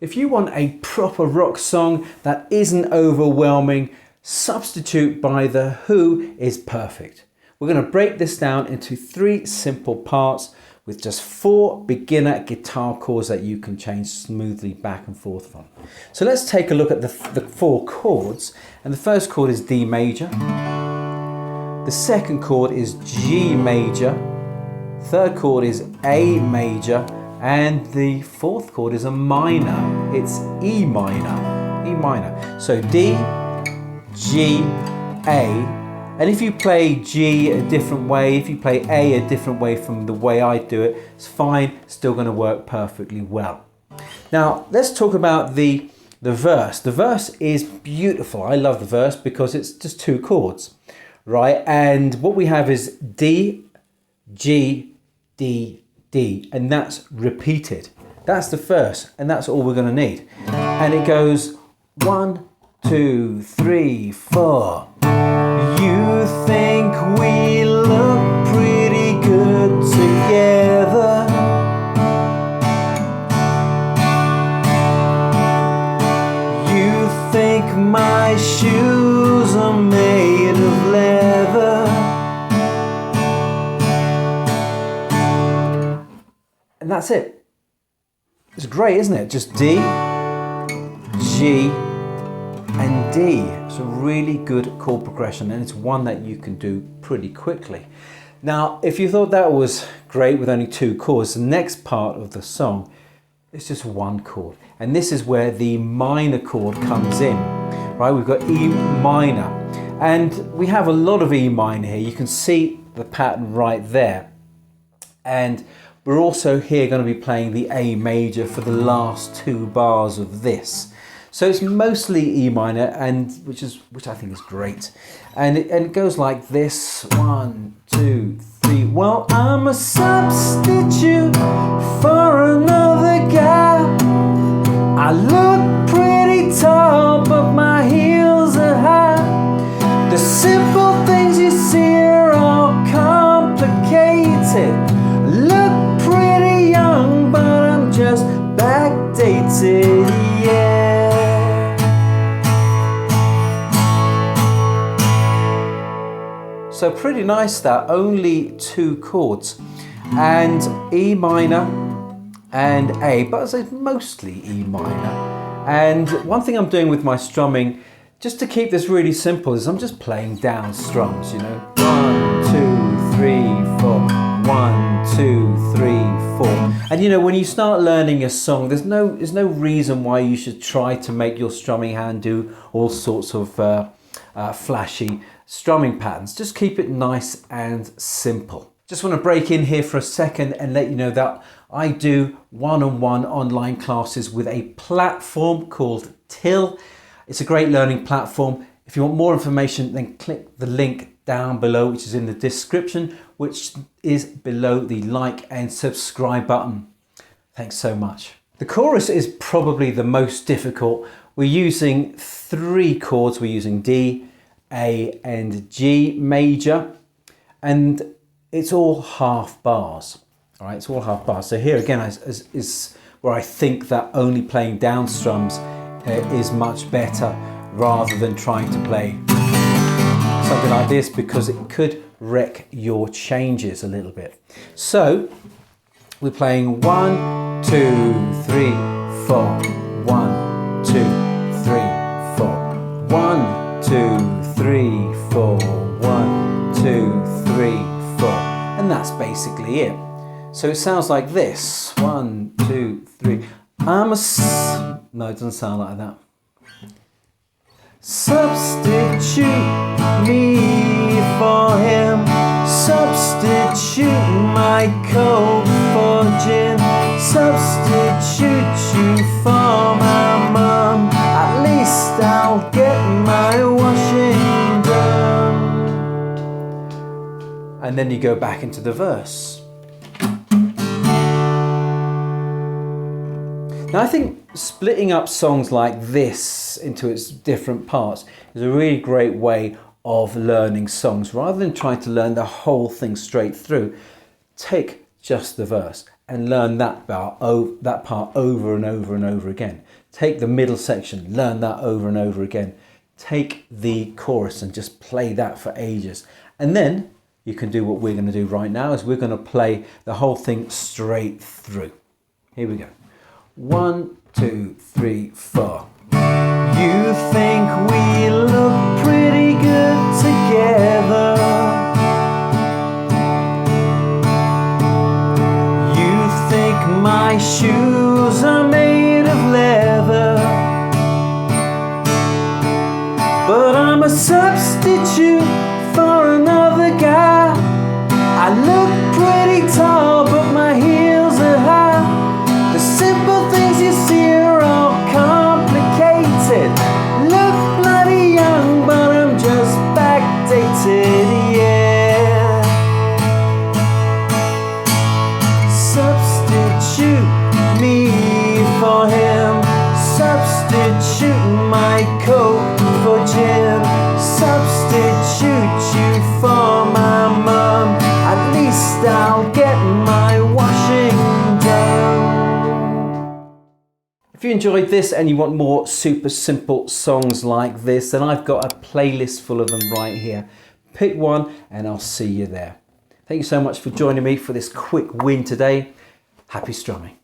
If you want a proper rock song that isn't overwhelming, Substitute by The Who is perfect. We're going to break this down into 3 simple parts with just 4 beginner guitar chords that you can change smoothly back and forth from. So let's take a look at the 4 chords. And the first chord is D major. The second chord is G major. Third chord is A major. And the 4th chord is a minor. It's E minor. E minor. So D, G, A. And if you play G a different way, if you play A a different way from the way I do it, it's fine, still going to work perfectly well. Now, let's talk about the verse. The verse is beautiful. I love the verse because it's just 2 chords, right? And what we have is D, G, D, D, and that's repeated. That's the first, and that's all we're going to need. And it goes 1, 2, 3, 4. You think we look pretty good together. You think my shoes are made of leather. And that's it. It's great, isn't it? Just D, G, and D. It's a really good chord progression, and it's one that you can do pretty quickly. Now, if you thought that was great with only 2 chords, the next part of the song is just 1 chord. And this is where the minor chord comes in, right? We've got E minor, and we have a lot of E minor here. You can see the pattern right there. And we're also here going to be playing the A major for the last 2 bars of this. So it's mostly E minor, and which I think is great. And it goes like this: 1, 2, 3. Well, I'm a substitute for another guy. I look pretty tall, but my heels are high. The simple things you see are all complicated. Look pretty young, but I'm just backdated, yeah. So pretty nice that, only 2 chords, and E minor and A, but it's mostly E minor. And one thing I'm doing with my strumming, just to keep this really simple, is I'm just playing down strums, you know. 1, 2, 3, 4. 1, 2, 3, 4. And you know, when you start learning a song, there's no reason why you should try to make your strumming hand do all sorts of flashy strumming patterns. Just keep it nice and simple. Just want to break in here for a second and let you know that I do one-on-one online classes with a platform called Till. It's a great learning platform. If you want more information, then click the link down below, which is in the description, which is below the like and subscribe button. Thanks so much. The chorus is probably the most difficult. We're using 3 chords. We're using D, A, and G major, and it's all half bars. All right, it's all half bars. So here again is where I think that only playing down strums is much better, rather than trying to play something like this, because it could wreck your changes a little bit. So we're playing 1, 2, 3, 4. 1, 2, 3, 4. 1, 2, 3, 4. 1, 2, 3, 4. And that's basically it. So it sounds like this: 1, 2, 3. No, it doesn't sound like that. Substitute me for him. Substitute my coke for gin. Substitute you for my mum. At least I'll get my washing done. And then you go back into the verse. Now, I think splitting up songs like this into its different parts is a really great way of learning songs. Rather than trying to learn the whole thing straight through, take just the verse and learn that part over and over and over again. Take the middle section, learn that over and over again. Take the chorus and just play that for ages. And then you can do what we're going to do right now, is we're going to play the whole thing straight through. Here we go. 1, 2, 3, 4. You think we look pretty good together. You think my shoes are made of leather. But I'm a substitute for another guy. I look pretty tall, but my heels are high. The simple things you see are all complicated. Look bloody young, but I'm just backdated, yeah. Substitute me for him. Substitute my coat for gin. Substitute you for my mum. At least I'll get my washing done. If you enjoyed this and you want more super simple songs like this, then I've got a playlist full of them right here. Pick one and I'll see you there. Thank you so much for joining me for this quick win today. Happy strumming.